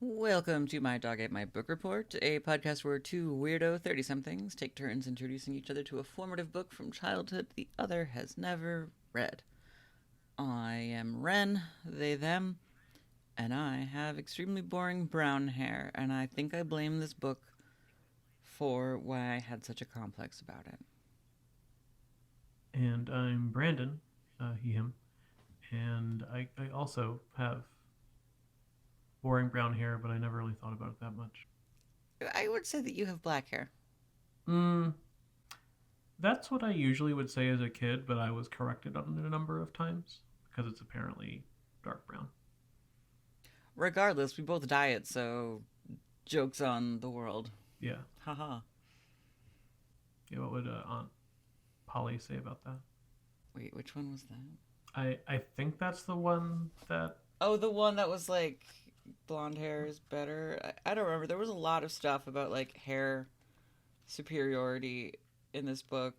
Welcome to My Dog Ate My Book Report, a podcast where two weirdo 30-somethings take turns introducing each other to a formative book from childhood the other has never read. I am Wren, they, them, and I have extremely boring brown hair, and I think I blame this book for why I had such a complex about it. And I'm Brandon, he, him, and I also have boring brown hair, but I never really thought about it that much. I would say that you have black hair. Mm, that's what I usually would say as a kid, but I was corrected on it a number of times because it's apparently dark brown. Regardless, we both dye it, so joke's on the world. Yeah. Haha. Yeah, what would Aunt Polly say about that? Wait, which one was that? I think that's the one that. Oh, the one that was like blonde hair is better. I don't remember. There was a lot of stuff about like hair superiority in this book.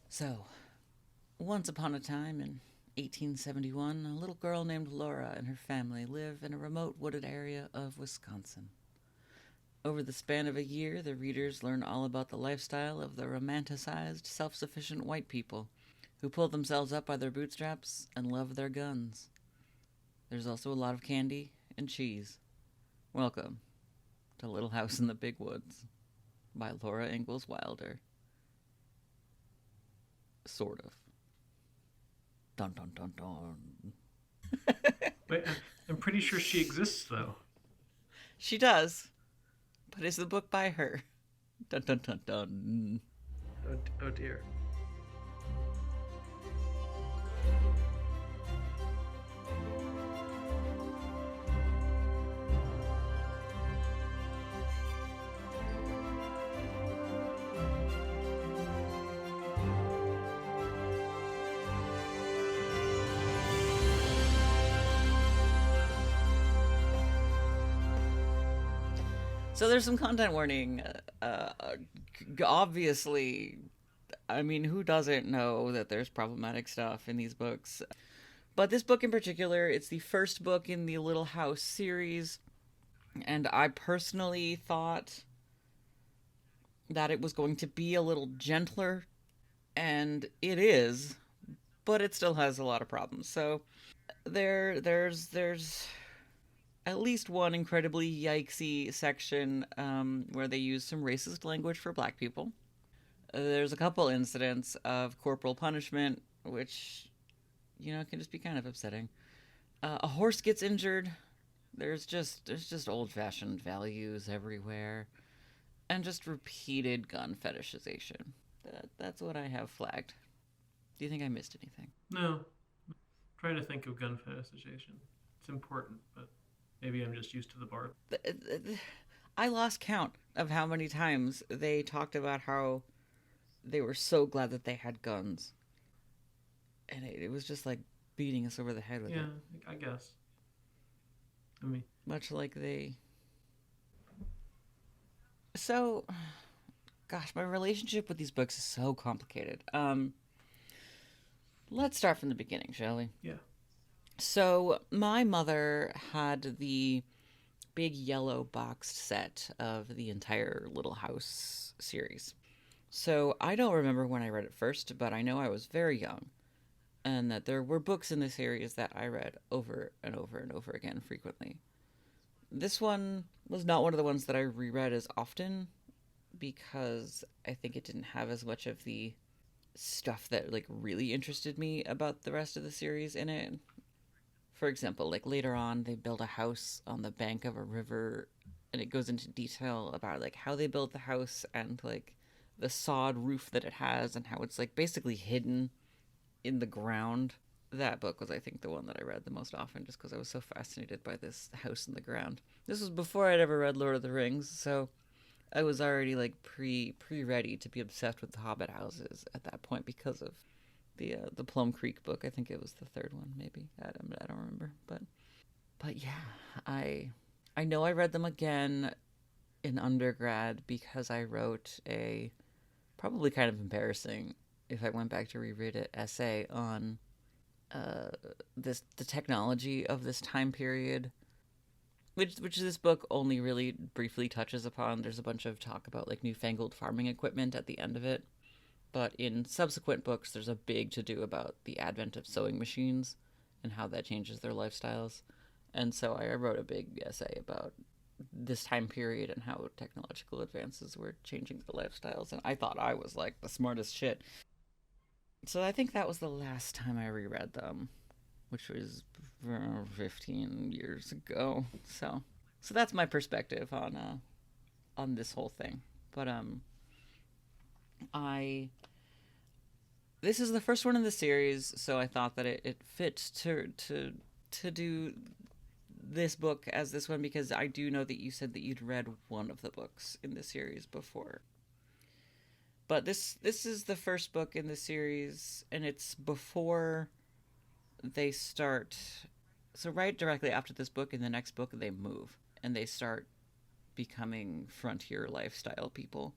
So, once upon a time in 1871, a little girl named Laura and her family live in a remote wooded area of Wisconsin. Over the span of a year, the readers learn all about the lifestyle of the romanticized, self sufficient white people who pull themselves up by their bootstraps and love their guns. There's also a lot of candy and cheese. Welcome to Little House in the Big Woods by Laura Ingalls Wilder. Sort of. Dun dun dun dun. Wait, I'm pretty sure she exists though. She does, but is the book by her? Dun dun dun dun. Oh dear. So there's some content warning. Obviously, I mean, who doesn't know that there's problematic stuff in these books? But this book in particular, it's the first book in the Little House series, and I personally thought that it was going to be a little gentler, and it is, but it still has a lot of problems. So there's at least one incredibly yikesy section where they use some racist language for black people. There's a couple incidents of corporal punishment, which, can just be kind of upsetting. A horse gets injured. There's just old fashioned values everywhere, and just repeated gun fetishization. That's what I have flagged. Do you think I missed anything? No, I'm trying to think of gun fetishization. It's important, but maybe I'm just used to the bar. I lost count of how many times they talked about how they were so glad that they had guns. And it was just like beating us over the head with Yeah, it. I guess. I mean, Much like they. So, gosh, my relationship with these books is so complicated. Let's start from the beginning, shall we? yeah. So, my mother had the big yellow boxed set of the entire Little House series. So, I don't remember when I read it first, but I know I was very young, and that there were books in the series that I read over and over and over again frequently. This one was not one of the ones that I reread as often because I think it didn't have as much of the stuff that like really interested me about the rest of the series in it. For example, like later on they build a house on the bank of a river and it goes into detail about like how they built the house and like the sod roof that it has and how it's like basically hidden in the ground. That book was, I think, the one that I read the most often just because I was so fascinated by this house in the ground. This was before I'd ever read Lord of the Rings, so I was already like pre ready to be obsessed with the Hobbit houses at that point because of the Plum Creek book. I think it was the third one, maybe. I don't remember, but yeah, I know I read them again in undergrad because I wrote a probably kind of embarrassing if I went back to reread it essay on the technology of this time period which this book only really briefly touches upon. There's a bunch of talk about like newfangled farming equipment at the end of it, but in subsequent books, there's a big to do about the advent of sewing machines and how that changes their lifestyles. And so I wrote a big essay about this time period and how technological advances were changing their lifestyles. And I thought I was like the smartest shit. So I think that was the last time I reread them, which was 15 years ago. So that's my perspective on this whole thing. But I this is the first one in the series, so I thought that it fit to do this book as this one, because I do know that you said that you'd read one of the books in the series before. But this is the first book in the series, and it's before they start. So right directly after this book, in the next book, they move and they start becoming frontier lifestyle people.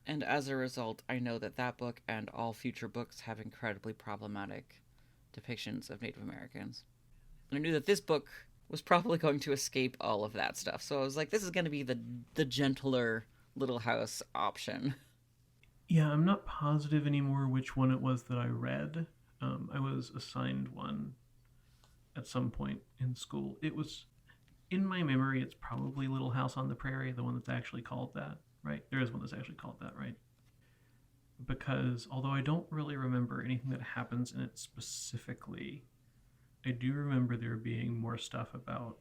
And as a result, I know that that book and all future books have incredibly problematic depictions of Native Americans. And I knew that this book was probably going to escape all of that stuff. So I was like, this is going to be the gentler Little House option. Yeah, I'm not positive anymore which one it was that I read. I was assigned one at some point in school. It was, in my memory, it's probably Little House on the Prairie, the one that's actually called that, right? There is one that's actually called that, right? Because although I don't really remember anything that happens in it specifically, I do remember there being more stuff about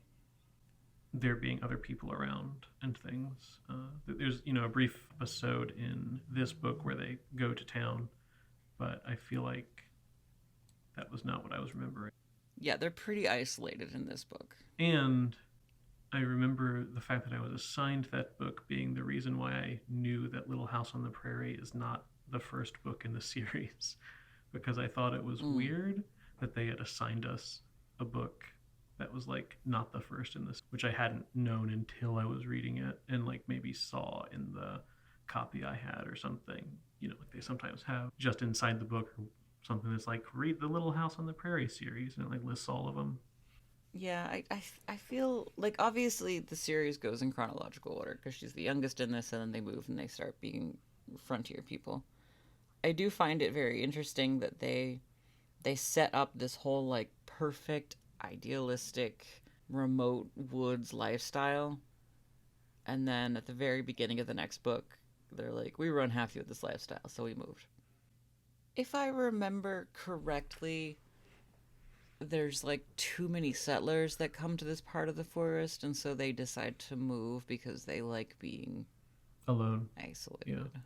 there being other people around and things. There's, a brief episode in this book where they go to town, but I feel like that was not what I was remembering. Yeah, they're pretty isolated in this book. And I remember the fact that I was assigned that book being the reason why I knew that Little House on the Prairie is not the first book in the series, because I thought it was weird that they had assigned us a book that was like not the first in this, which I hadn't known until I was reading it and like maybe saw in the copy I had or something. Like they sometimes have just inside the book or something that's like, read the Little House on the Prairie series, and it like lists all of them. Yeah, I feel like obviously the series goes in chronological order because she's the youngest in this, and then they move and they start being frontier people. I do find it very interesting that they set up this whole like perfect, idealistic, remote woods lifestyle, and then at the very beginning of the next book, they're like, we were unhappy with this lifestyle, so we moved. If I remember correctly, there's like too many settlers that come to this part of the forest, and so they decide to move because they like being alone, isolated. Yeah,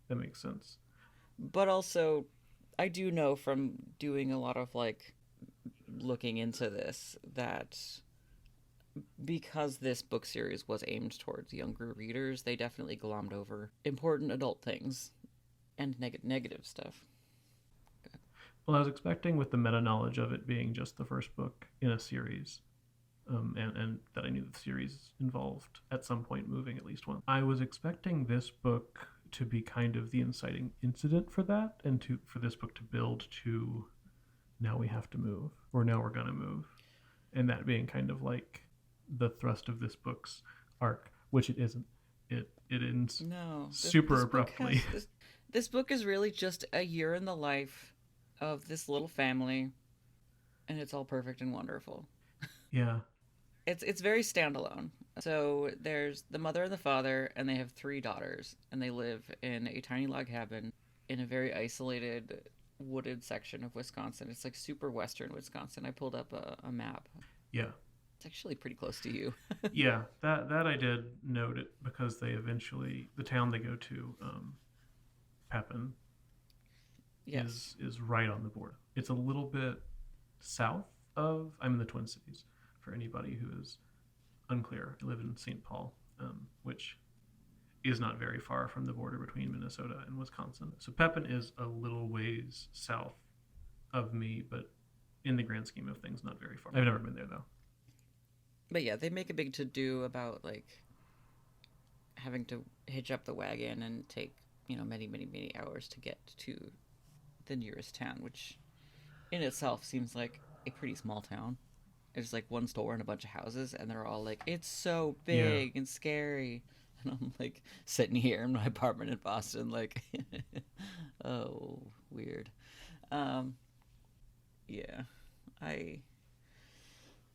that makes sense. But also, I do know from doing a lot of like looking into this that because this book series was aimed towards younger readers, they definitely glommed over important adult things and negative stuff. Well, I was expecting with the meta knowledge of it being just the first book in a series, and that I knew the series involved at some point moving at least once. I was expecting this book to be kind of the inciting incident for that, and for this book to build to now we have to move, or now we're gonna move, and that being kind of like the thrust of this book's arc, which it isn't. It ends super abruptly. This book is really just a year in the life of this little family, and it's all perfect and wonderful. Yeah. It's very standalone. So there's the mother and the father, and they have 3 daughters, and they live in a tiny log cabin in a very isolated wooded section of Wisconsin. It's like super western Wisconsin. I pulled up a map. Yeah. It's actually pretty close to you. Yeah, that I did note it because they eventually, the town they go to, Pepin, yes, is right on the border. It's a little bit south of, I'm in the Twin Cities, for anybody who is unclear. I live in St. Paul, which is not very far from the border between Minnesota and Wisconsin. So Pepin is a little ways south of me, but in the grand scheme of things, not very far. I've never been there, though. But yeah, they make a big to-do about, like, having to hitch up the wagon and take, many, many, many hours to get to the nearest town, which in itself seems like a pretty small town. It's like one store and a bunch of houses, and they're all like, it's so Yeah. big and scary. And I'm like sitting here in my apartment in Boston, like, oh, weird. Um, yeah, I.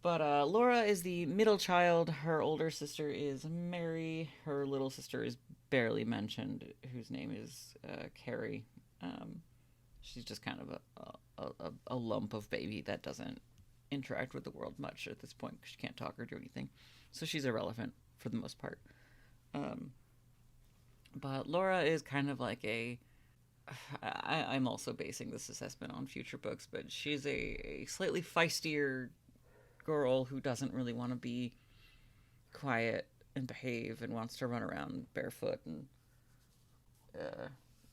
But Laura is the middle child. Her older sister is Mary. Her little sister is barely mentioned, whose name is Carrie. Um, she's just kind of a lump of baby that doesn't interact with the world much at this point because she can't talk or do anything. So she's irrelevant for the most part. Um, but Laura is kind of like a. I'm also basing this assessment on future books, but she's a slightly feistier girl who doesn't really want to be quiet and behave and wants to run around barefoot. And uh,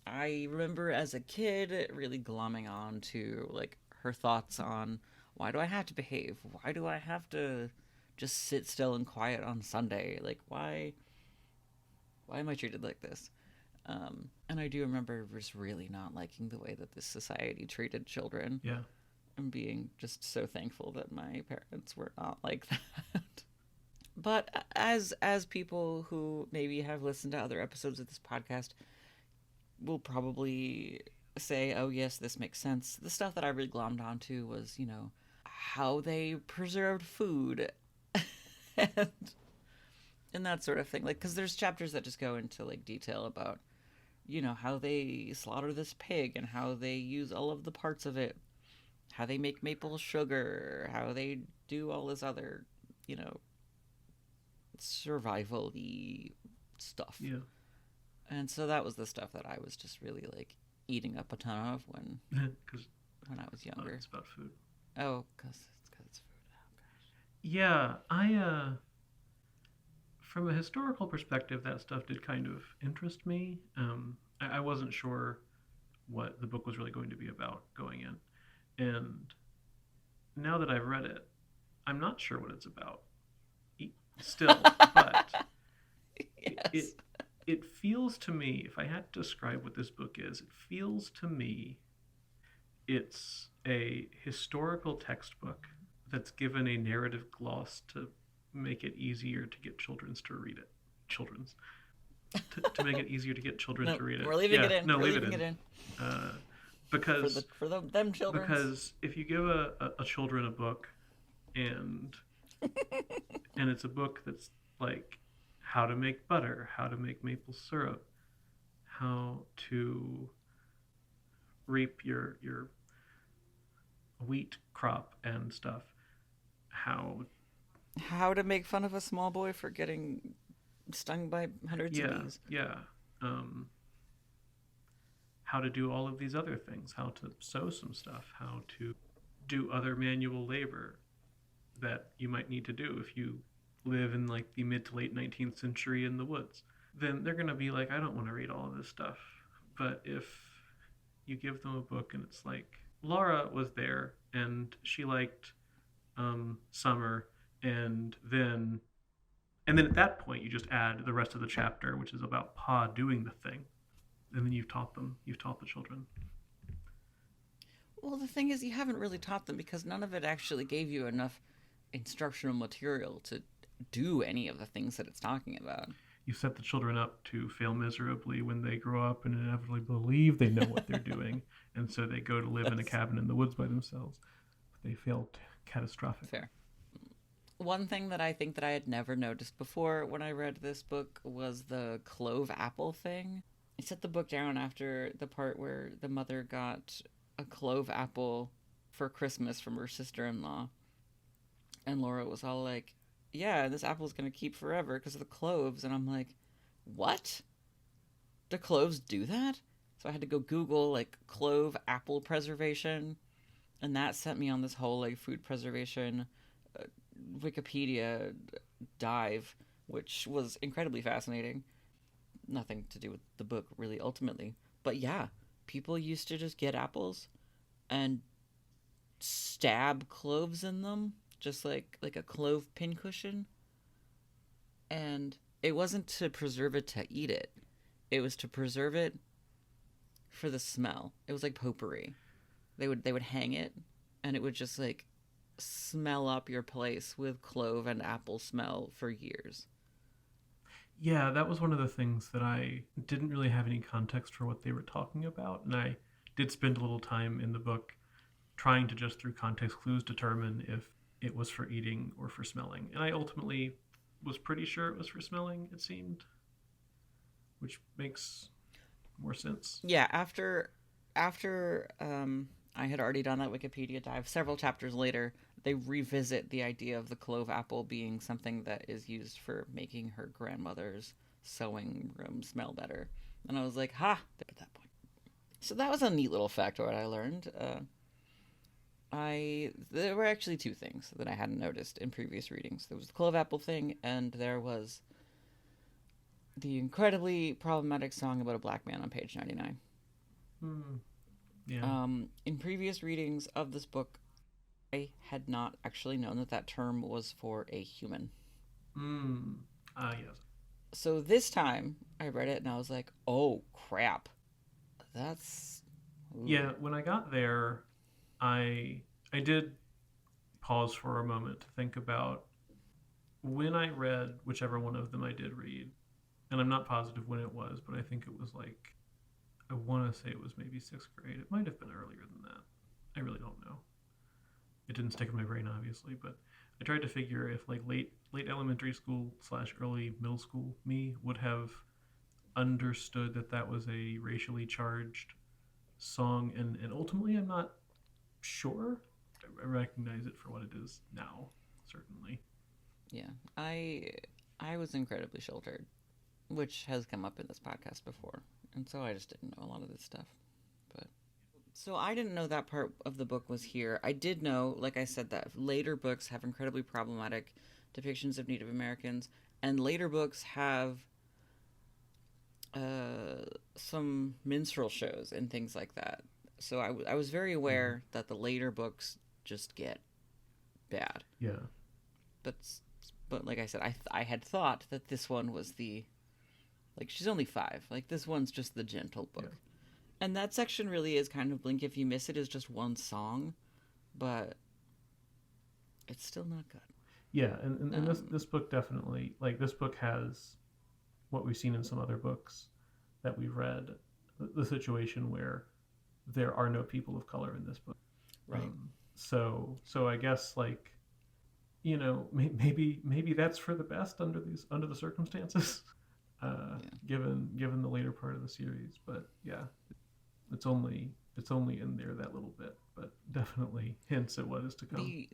I remember as a kid really glomming on to like her thoughts on why do I have to behave? Why do I have to just sit still and quiet on Sunday? Like why am I treated like this? And I do remember just really not liking the way that this society treated children Yeah. and being just so thankful that my parents were not like that. But as people who maybe have listened to other episodes of this podcast will probably say, oh yes, this makes sense. The stuff that I really glommed onto was, how they preserved food and, and that sort of thing. Like, because there's chapters that just go into like detail about, how they slaughter this pig and how they use all of the parts of it, how they make maple sugar, how they do all this other, you know, survival-y stuff. Yeah. And so that was the stuff that I was just really like eating up a ton of when Because I was younger. it's about food. Oh, because it's food. Oh, gosh. Yeah, from a historical perspective, that stuff did kind of interest me. I wasn't sure what the book was really going to be about going in, and now that I've read it, I'm not sure what it's about. Still, but Yes. it feels to me, if I had to describe what this book is, it feels to me it's a historical textbook that's given a narrative gloss to make it easier to get children's to read it. Children's. To make it easier to get children No, to read it. we're leaving Yeah, it in. No, We're leave leaving it in. Because Them children. because if you give a children a book and it's a book that's like how to make butter, how to make maple syrup, how to reap your wheat crop and stuff, how to make fun of a small boy for getting stung by hundreds of bees. Yeah. How to do all of these other things, how to sew some stuff, how to do other manual labor that you might need to do if you live in like the mid to late 19th century in the woods. Then they're going to be like, I don't want to read all of this stuff. But if you give them a book and it's like, Laura was there and she liked summer, and then at that point you just add the rest of the chapter, which is about Pa doing the thing, and then you've taught the children. Well, the thing is, you haven't really taught them because none of it actually gave you enough instructional material to do any of the things that it's talking about. You set the children up to fail miserably when they grow up and inevitably believe they know what they're doing, and so they go to live in a cabin in the woods by themselves. But they fail catastrophic. Fair. One thing that I think that I had never noticed before when I read this book was the clove apple thing. I set the book down after the part where the mother got a clove apple for Christmas from her sister-in-law. And Laura was all like, yeah, this apple's going to keep forever because of the cloves. And I'm like, what? Do cloves do that? So I had to go Google, like, clove apple preservation. And that sent me on this whole, like, food preservation Wikipedia dive, which was incredibly fascinating. Nothing to do with the book, really, ultimately. But yeah, people used to just get apples and stab cloves in them, just like a clove pincushion. And it wasn't to preserve it to eat it. It was to preserve it for the smell. It was like potpourri. They would hang it, and it would just like smell up your place with clove and apple smell for years. Yeah, that was one of the things that I didn't really have any context for what they were talking about, and I did spend a little time in the book trying to just through context clues determine if it was for eating or for smelling. And I ultimately was pretty sure it was for smelling, it seemed, which makes more sense. Yeah, after I had already done that Wikipedia dive, several chapters later, they revisit the idea of the clove apple being something that is used for making her grandmother's sewing room smell better. And I was like, ha, at that point. So that was a neat little factoid I learned. There were actually two things that I hadn't noticed in previous readings. There was the clove apple thing, and there was the incredibly problematic song about a black man on page 99. Hmm. Yeah. In previous readings of this book, I had not actually known that that term was for a human. Hmm. Ah, yes. So this time I read it and I was like, oh crap. That's. Ooh. Yeah, when I got there, I did pause for a moment to think about when I read whichever one of them I did read, and I'm not positive when it was, but I think it was like I want to say it was maybe sixth grade. It might have been earlier than that. I really don't know. It didn't stick in my brain, obviously, but I tried to figure if like late elementary school slash early middle school me would have understood that that was a racially charged song, and ultimately I'm not sure. I recognize it for what it is now, certainly. Yeah. I was incredibly sheltered, which has come up in this podcast before. And so I just didn't know a lot of this stuff. But so I didn't know that part of the book was here. I did know, like I said, that later books have incredibly problematic depictions of Native Americans, and later books have some minstrel shows and things like that. So I was very Mm-hmm. aware that the later books just get bad. Yeah. But but like I said, I had thought that this one was the, like, she's only 5. Like, this one's just the gentle Yeah. book. And that section really is kind of Blink If You Miss It is just one song, but it's still not good. Yeah, and Um, this book definitely, like, this book has what we've seen in some other books that we've read, the situation where there are no people of color in this book. right. So I guess, like, you know, maybe that's for the best under the circumstances, Yeah. given the later part of the series. But yeah, it's only in there that little bit, but definitely hints at what is to come.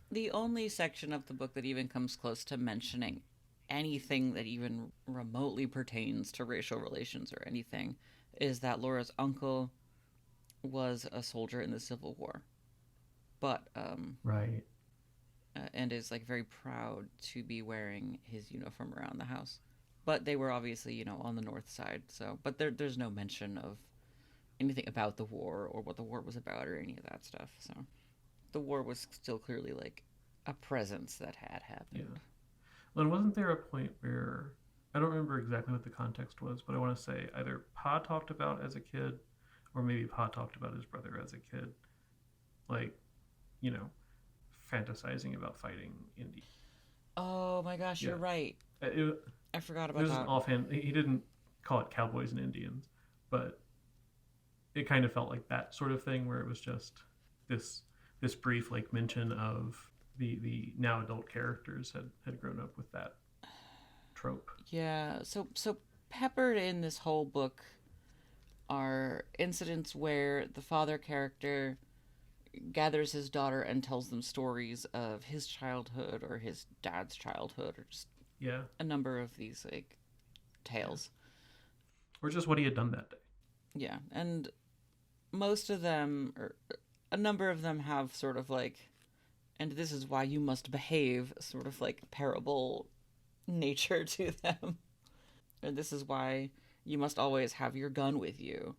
The only section of the book that even comes close to mentioning anything that even remotely pertains to racial relations or anything is that Laura's uncle was a soldier in the Civil War, but Right. and is like very proud to be wearing his uniform around the house. But they were obviously, on the north side. So, but there's no mention of anything about the war or what the war was about or any of that stuff. So, the war was still clearly like a presence that had Yeah. happened. Well, and wasn't there a point where I don't remember exactly what the context was, but I want to say either Pa talked about as a kid, or maybe Pa talked about his brother as a kid, like, you know, fantasizing about fighting Indy. Oh my gosh, Yeah, you're right. it, I forgot it about was just an that. offhand. He didn't call it cowboys and Indians, but it kind of felt like that sort of thing where it was just this this brief like mention of the now adult characters had grown up with that trope. Yeah, so peppered in this whole book are incidents where the father character gathers his daughter and tells them stories of his childhood or his dad's childhood or just Yeah, a number of these like yeah, tales. or just what he had done that day. Yeah, and most of them, or a number of them, have sort of like, and this is why you must behave, sort of like parable nature to them. And this is why you must always have your gun with you.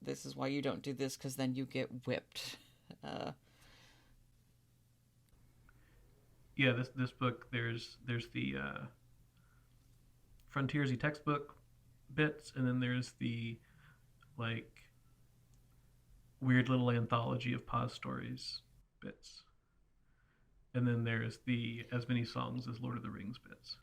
This is why you don't do this because then you get whipped. Uh, Yeah, this book there's the frontiersy textbook bits, and then there's the like weird little anthology of pause stories bits. And then there's the as many songs as Lord of the Rings bits.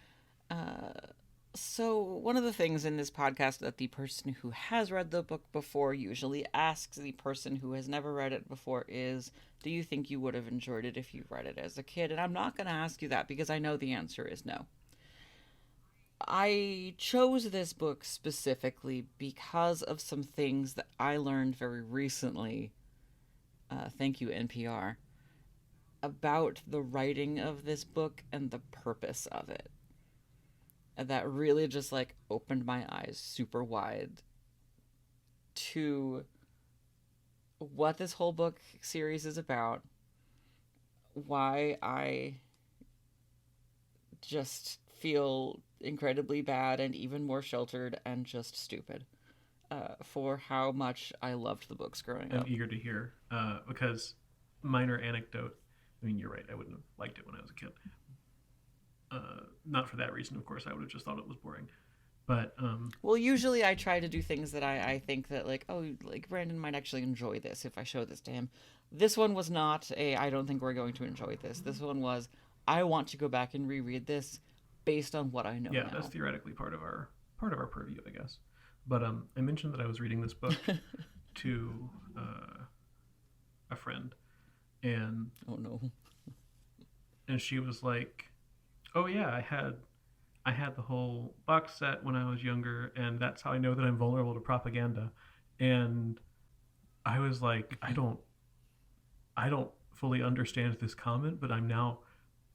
So, one of the things in this podcast that the person who has read the book before usually asks the person who has never read it before is, do you think you would have enjoyed it if you read it as a kid? And I'm not going to ask you that because I know the answer is no. I chose this book specifically because of some things that I learned very recently. Thank you, NPR, about the writing of this book and the purpose of it. That really just like opened my eyes super wide to what this whole book series is about, why I just feel incredibly bad and even more sheltered and just stupid for how much I loved the books growing up. I'm eager to hear because minor anecdote. I mean, you're right. I wouldn't have liked it when I was a kid. Not for that reason, of course. I would have just thought it was boring. But well, usually I try to do things that I think that like, oh, like Brandon might actually enjoy this if I show this to him. This one was not a I don't think we're going to enjoy this. This one was I want to go back and reread this based on what I know now. That's theoretically part of our purview, I guess. But I mentioned that I was reading this book to a friend, and oh no, and she was like, "Oh yeah, I had the whole box set when I was younger, and that's how I know that I'm vulnerable to propaganda." And I was like, I don't fully understand this comment, but I'm now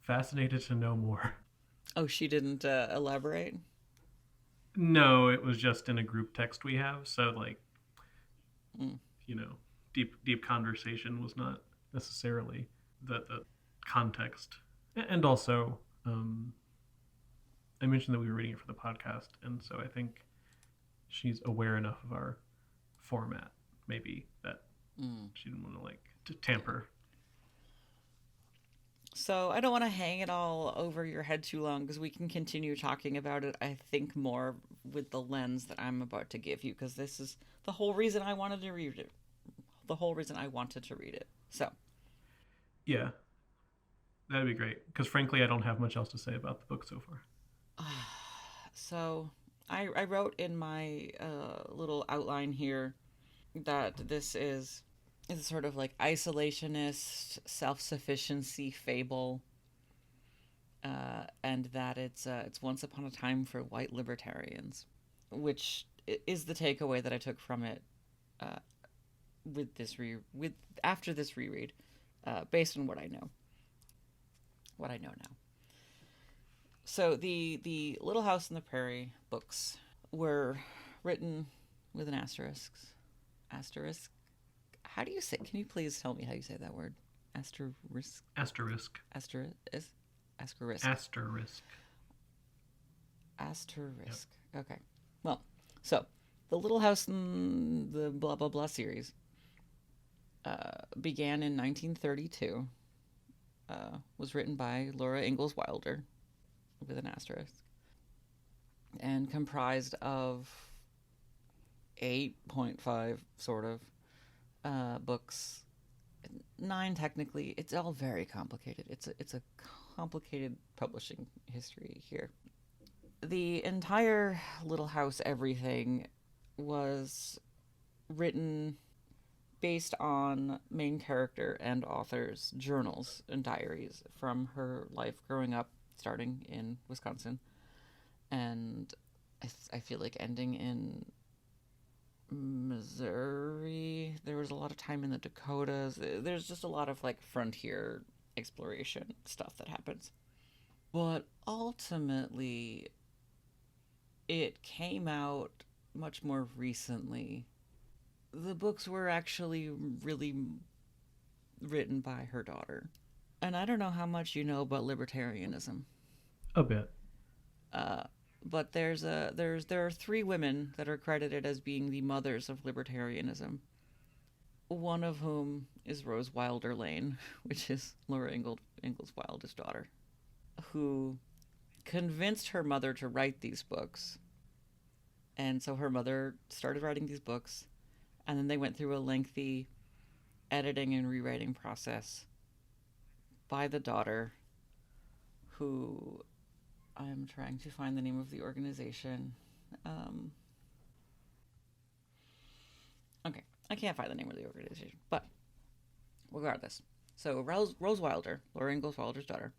fascinated to know more. Oh, she didn't elaborate? No, it was just in a group text we have, so like, you know, deep conversation was not necessarily the context. And also, I mentioned that we were reading it for the podcast, and so I think she's aware enough of our format, maybe, that she didn't want to like to tamper. So I don't want to hang it all over your head too long because we can continue talking about it, I think, more with the lens that I'm about to give you, because this is the whole reason I wanted to read it. The whole reason I wanted to read it. So. Yeah, that'd be great, because frankly, I don't have much else to say about the book so far. So I wrote in my little outline here that this is a sort of like isolationist self-sufficiency fable, and that it's once upon a time for white libertarians, which is the takeaway that I took from it with after this reread, based on what I know now. So the Little House on the Prairie books were written with an asterisk. Asterisk. How do you say? Can you please tell me how you say that word? Asterisk. Asterisk. Asterisk. Asterisk. Asterisk. Asterisk. Yep. Okay. Well, so the Little House in the blah blah blah series began in 1932. Was written by Laura Ingalls Wilder, with an asterisk, and comprised of 8.5 sort of books, 9 technically. It's all very complicated. It's a complicated publishing history here. The entire Little House everything was written based on main character and author's journals and diaries from her life growing up, starting in Wisconsin, and I feel like ending in Missouri. There was a lot of time in the Dakotas. There's just a lot of like frontier exploration stuff that happens. But ultimately, it came out much more recently. The books were actually really written by her daughter. And I don't know how much you know about libertarianism. A bit. But there are 3 women that are credited as being the mothers of libertarianism. One of whom is Rose Wilder Lane, which is Laura Ingalls Wilder's daughter, who convinced her mother to write these books. And so her mother started writing these books, and then they went through a lengthy editing and rewriting process by the daughter, who I'm trying to find the name of the organization. Um, okay, I can't find the name of the organization, but regardless. So Rose Wilder, Laura Ingalls Wilder's daughter,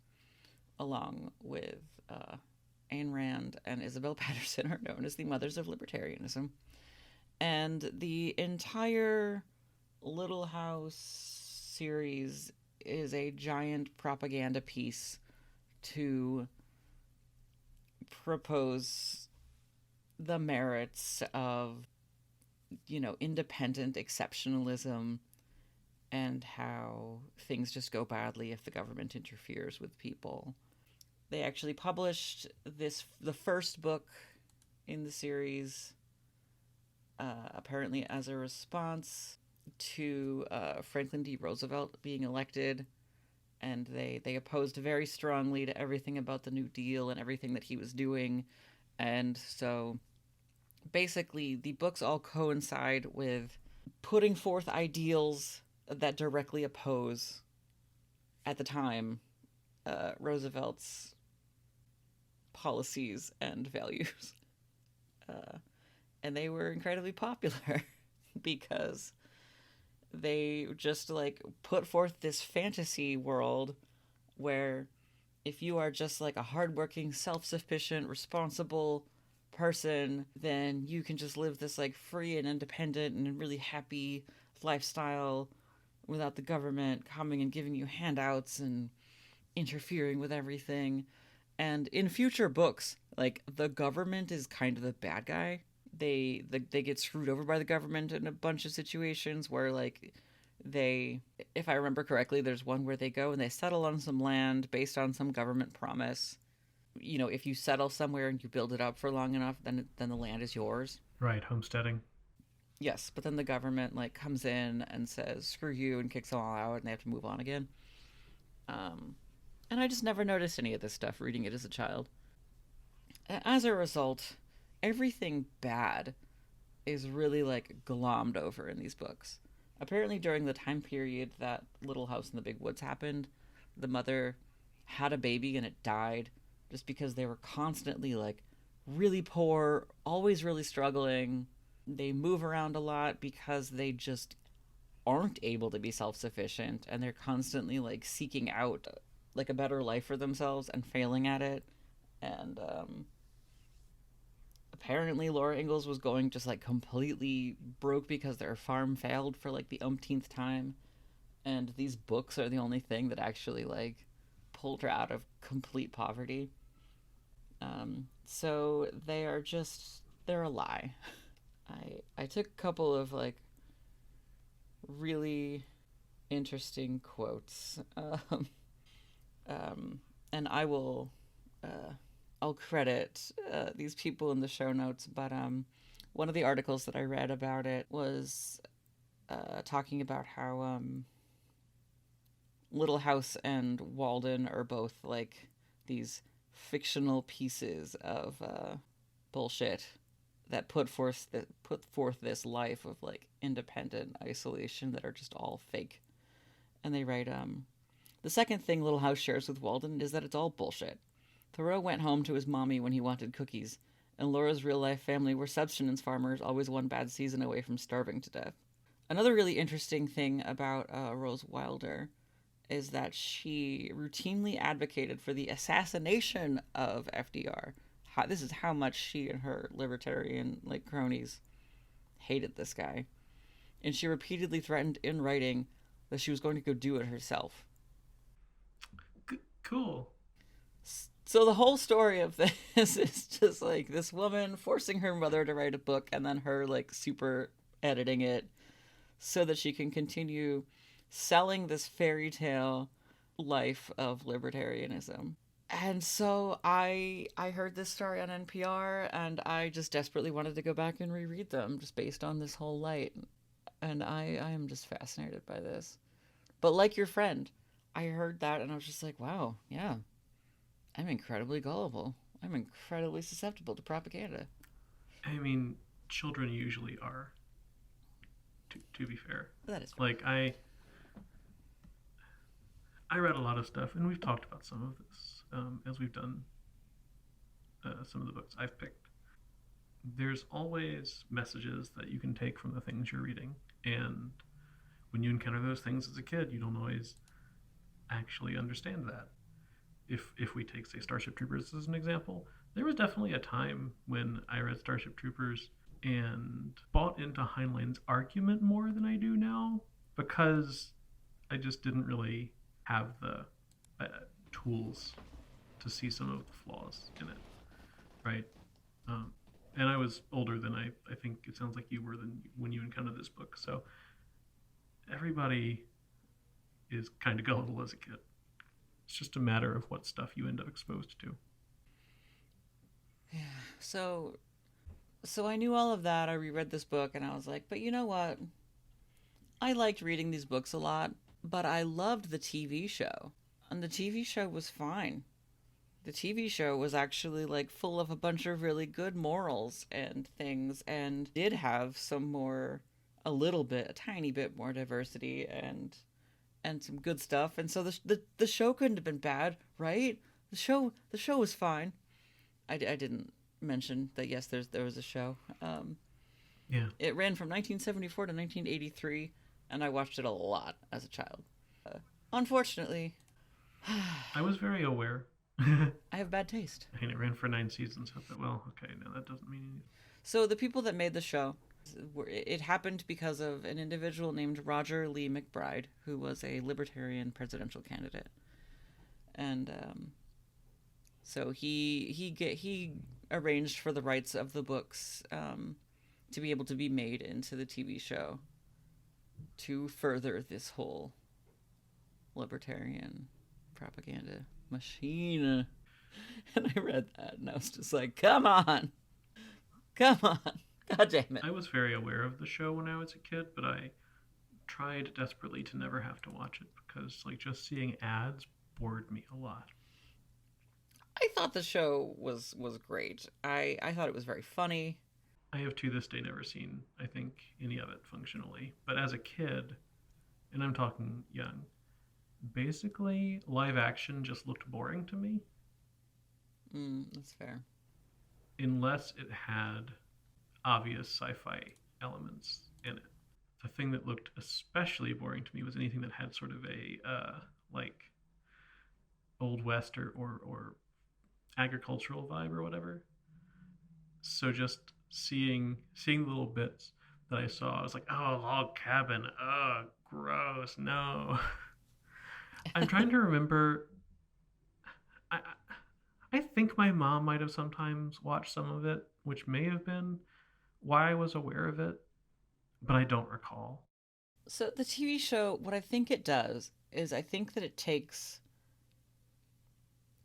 along with Ayn Rand and Isabel Patterson, are known as the mothers of libertarianism. And the entire Little House series is a giant propaganda piece to propose the merits of, independent exceptionalism and how things just go badly if the government interferes with people. They actually published the first book in the series, apparently as a response to Franklin D. Roosevelt being elected, and they opposed very strongly to everything about the New Deal and everything that he was doing. And so basically the books all coincide with putting forth ideals that directly oppose, at the time, Roosevelt's policies and values. Uh, and they were incredibly popular because they just put forth this fantasy world where if you are just a hardworking, self-sufficient, responsible person, then you can just live this free and independent and really happy lifestyle without the government coming and giving you handouts and interfering with everything. And in future books, the government is kind of the bad guy. They get screwed over by the government in a bunch of situations where they, if I remember correctly, there's one where they go and they settle on some land based on some government promise. If you settle somewhere and you build it up for long enough, then the land is yours. Right, homesteading. Yes, but then the government comes in and says screw you and kicks them all out, and they have to move on again. And I just never noticed any of this stuff reading it as a child. As a result, everything bad is really glommed over in these books. Apparently, during the time period that Little House in the Big Woods happened, the mother had a baby and it died just because they were constantly really poor, always really struggling. They move around a lot because they just aren't able to be self-sufficient, and they're constantly seeking out a better life for themselves and failing at it. And apparently Laura Ingalls was going just completely broke because their farm failed for the umpteenth time, and these books are the only thing that actually pulled her out of complete poverty. So they're a lie. I took a couple of really interesting quotes, and I'll credit these people in the show notes, but one of the articles that I read about it was talking about how Little House and Walden are both these fictional pieces of bullshit that put forth this life of independent isolation that are just all fake. And they write, the second thing Little House shares with Walden is that it's all bullshit. Thoreau went home to his mommy when he wanted cookies, and Laura's real-life family were subsistence farmers, always one bad season away from starving to death. Another really interesting thing about Rose Wilder is that she routinely advocated for the assassination of FDR. This is how much she and her libertarian cronies hated this guy. And she repeatedly threatened in writing that she was going to go do it herself. Cool. So the whole story of this is just this woman forcing her mother to write a book and then her super editing it so that she can continue selling this fairy tale life of libertarianism. And so I heard this story on NPR, and I just desperately wanted to go back and reread them just based on this whole light. And I am just fascinated by this. But like your friend, I heard that and I was just wow, yeah, I'm incredibly gullible. I'm incredibly susceptible to propaganda. I mean, children usually are, to be fair. That is right. I read a lot of stuff, and we've talked about some of this as we've done some of the books I've picked. There's always messages that you can take from the things you're reading, and when you encounter those things as a kid, you don't always actually understand that. If we take, say, Starship Troopers as an example, there was definitely a time when I read Starship Troopers and bought into Heinlein's argument more than I do now, because I just didn't really have the tools to see some of the flaws in it, right? And I was older than I think it sounds like you were when you encountered this book. So everybody is kind of gullible as a kid. It's just a matter of what stuff you end up exposed to. Yeah. So I knew all of that. I reread this book and I was like, but you know what? I liked reading these books a lot, but I loved the TV show. And the TV show was fine. The TV show was actually like full of a bunch of really good morals and things, and did have some more, a tiny bit more diversity and some good stuff. And so the show couldn't have been bad, right? The show was fine. I didn't mention that yes, there was a show. Yeah. It ran from 1974 to 1983, and I watched it a lot as a child. Unfortunately, I was very aware. I have bad taste. I mean, it ran for 9 seasons. I thought, well, okay, no, that doesn't mean anything. So the people that made the show, it happened because of an individual named Roger Lee McBride, who was a libertarian presidential candidate, and so he arranged for the rights of the books to be able to be made into the TV show to further this whole libertarian propaganda machine. And I read that and I was just like, come on, god damn it. I was very aware of the show when I was a kid, but I tried desperately to never have to watch it because like just seeing ads bored me a lot. I thought the show was great. I thought it was very funny. I have to this day never seen, I think, any of it functionally. But as a kid, and I'm talking young, basically live action just looked boring to me. That's fair. Unless it had obvious sci-fi elements in it. The thing that looked especially boring to me was anything that had sort of a like old west or agricultural vibe or whatever. So just seeing the little bits that I saw, I was like, oh, log cabin, oh, gross, no. I'm trying to remember. I think my mom might have sometimes watched some of it, which may have been why I was aware of it, but I don't recall. So the TV show, what I think it does is I think that it takes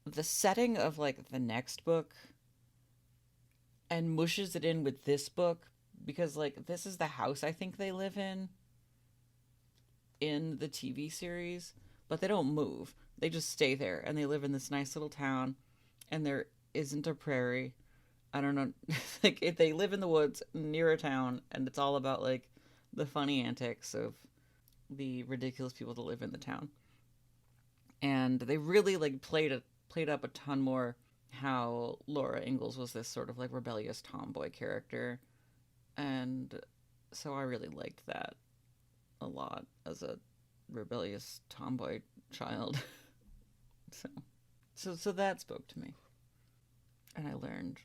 the setting of like the next book and mushes it in with this book, because like this is the house I think they live in the TV series, but they don't move. They just stay there and they live in this nice little town, and there isn't a prairie. I don't know. Like if they live in the woods near a town, and it's all about like the funny antics of the ridiculous people that live in the town. And they really like played up a ton more how Laura Ingalls was this sort of like rebellious tomboy character. And so I really liked that a lot as a rebellious tomboy child. So that spoke to me. And I learned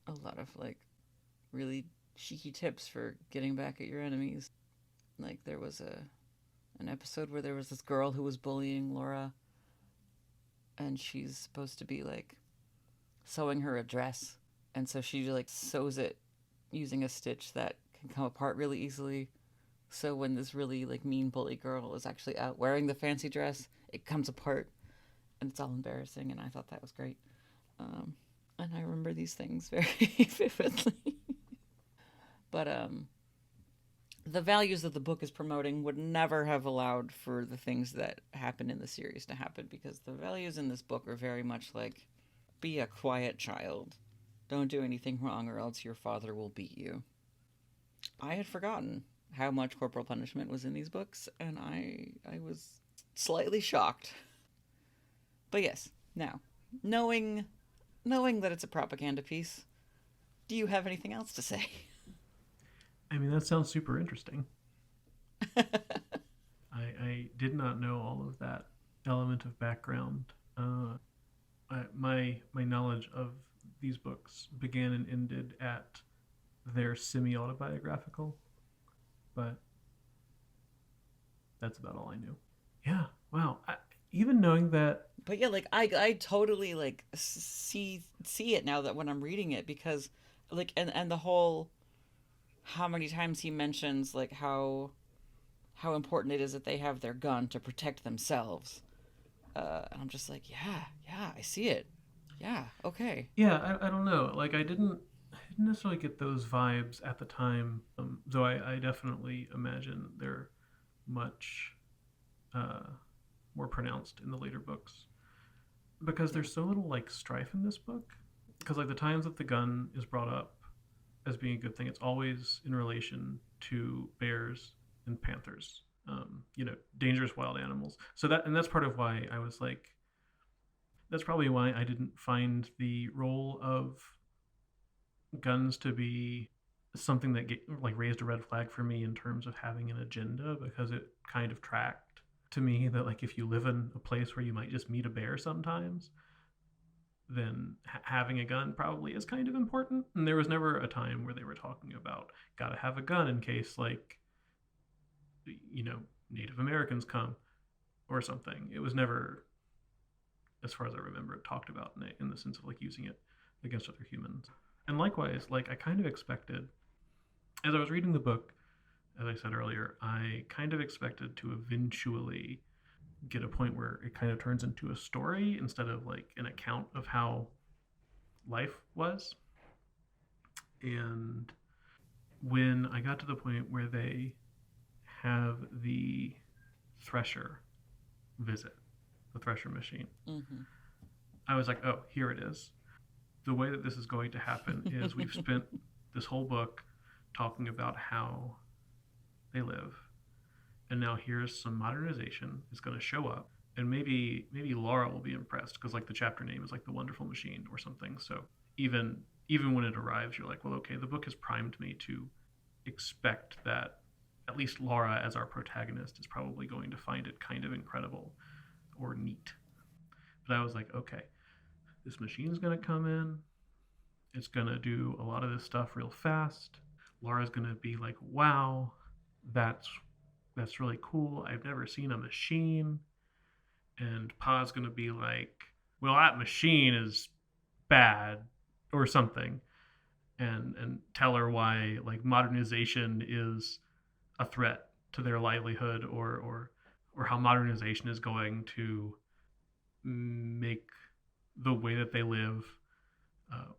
a lot of like really cheeky tips for getting back at your enemies. Like there was an episode where there was this girl who was bullying Laura, and she's supposed to be like sewing her a dress, and so she like sews it using a stitch that can come apart really easily. So when this really like mean bully girl is actually out wearing the fancy dress, it comes apart and it's all embarrassing, and I thought that was great. And I remember these things very vividly. But the values that the book is promoting would never have allowed for the things that happen in the series to happen, because the values in this book are very much like, be a quiet child. Don't do anything wrong or else your father will beat you. I had forgotten how much corporal punishment was in these books, and I was slightly shocked. But yes, now, knowing that it's a propaganda piece, do you have anything else to say? I mean, that sounds super interesting. I did not know all of that element of background. My knowledge of these books began and ended at their semi-autobiographical, but that's about all I knew. Yeah, wow. Even knowing that, But yeah, like I totally like see it now that when I'm reading it, because like and the whole, how many times he mentions like how important it is that they have their gun to protect themselves. And I'm just like, yeah, I see it. Yeah, okay. yeah, I don't know. Like, I didn't necessarily get those vibes at the time, though I definitely imagine they're much uh, more pronounced in the later books because Yeah. there's so little like strife in this book. Because like the times that the gun is brought up as being a good thing, it's always in relation to bears and panthers. Dangerous wild animals. So that's part of why I was like, that's probably why I didn't find the role of guns to be something that like raised a red flag for me in terms of having an agenda, because it kind of tracked to me that like if you live in a place where you might just meet a bear sometimes, then having a gun probably is kind of important. And there was never a time where they were talking about gotta have a gun in case like you know Native Americans come or something. It was never, as far as I remember, talked about in the sense of like using it against other humans. And likewise, like I kind of expected, as I was reading the book, as I said earlier, I kind of expected to eventually get a point where it kind of turns into a story instead of like an account of how life was. And when I got to the point where they have the thresher visit, the thresher machine, Mm-hmm. I was like, oh, here it is. The way that this is going to happen is we've spent this whole book talking about how they live, and now here's some modernization is going to show up, and maybe Laura will be impressed because like the chapter name is like the Wonderful Machine or something. So even when it arrives, you're like, well, okay, the book has primed me to expect that at least Laura as our protagonist is probably going to find it kind of incredible or neat. But I was like, okay, this machine's going to come in. It's going to do a lot of this stuff real fast. Laura's going to be like, wow, that's that's really cool. I've never seen a machine. And Pa's going to be like, well, that machine is bad or something. And tell her why like modernization is a threat to their livelihood, or how modernization is going to make the way that they live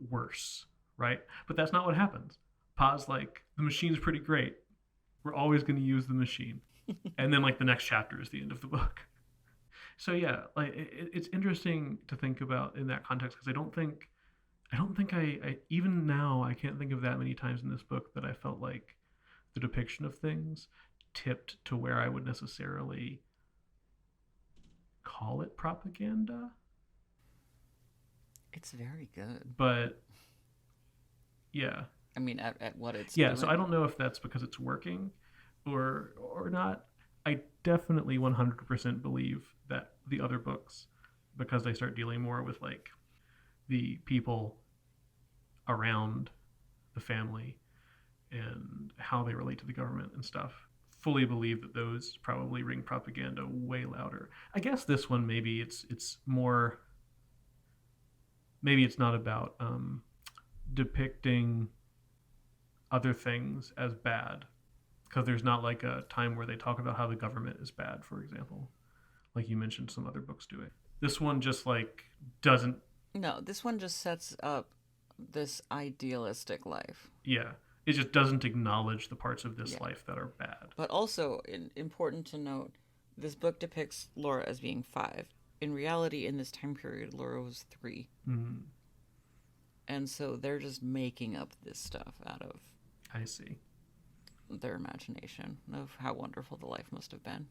worse, right? But that's not what happens. Pa's like, the machine's pretty great. We're always going to use the machine. And then like the next chapter is the end of the book. So yeah, like it's interesting to think about in that context, because I don't think I even now I can't think of that many times in this book that I felt like the depiction of things tipped to where I would necessarily call it propaganda. It's very good. But yeah, I mean, at what it's yeah. So I doing. don't know if that's because it's working or not. I definitely 100% believe that the other books, because they start dealing more with like the people around the family and how they relate to the government and stuff, fully believe that those probably ring propaganda way louder. I guess this one maybe it's more, maybe it's not about depicting other things as bad, because there's not like a time where they talk about how the government is bad, for example, like you mentioned some other books do it. This one just like doesn't. No, this one just sets up this idealistic life. Yeah, it just doesn't acknowledge the parts of this Yeah. life that are bad. But also, important to note, this book depicts Laura as being 5. In reality, in this time period, Laura was 3. Mm, And so they're just making up this stuff out of I see. their imagination of how wonderful the life must have been.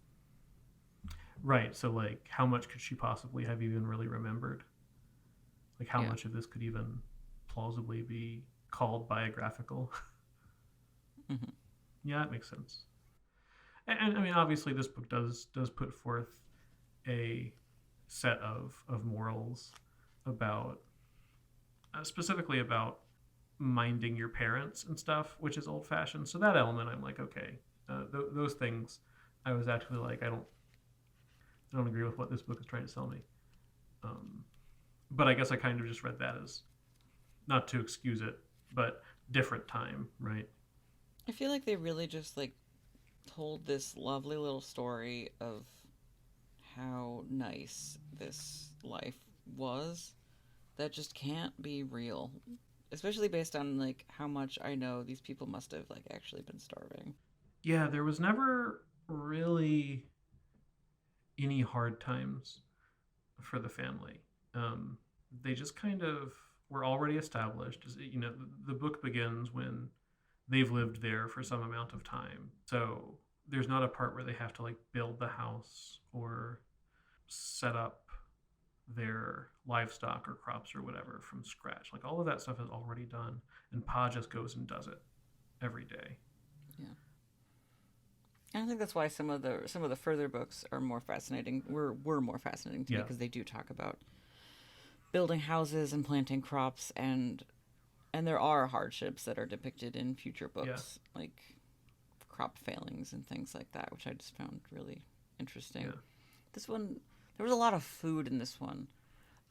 Right. So like, how much could she possibly have even really remembered? Like, how Yeah. much of this could even plausibly be called biographical? Hmm. Yeah, it makes sense. And I mean, obviously, this book does put forth a set of morals about specifically about minding your parents and stuff, which is old fashioned. So that element, I'm like, okay, those things, I was actually like, I don't agree with what this book is trying to sell me. Um, but I guess I kind of just read that as not to excuse it, but different time, right? I feel like they really just like told this lovely little story of how nice this life was that just can't be real, especially based on like how much I know these people must have like actually been starving. Yeah, there was never really any hard times for the family. Um, they just kind of were already established. You know, the book begins when they've lived there for some amount of time. So there's not a part where they have to like build the house or set up their livestock or crops or whatever from scratch. Like all of that stuff is already done, and Pa just goes and does it every day. Yeah. And I think that's why some of the further books are more fascinating. Were more fascinating to me Yeah, because they do talk about building houses and planting crops, and there are hardships that are depicted in future yeah, books like crop failings and things like that, which I just found really interesting. yeah. This one, there was a lot of food in this one.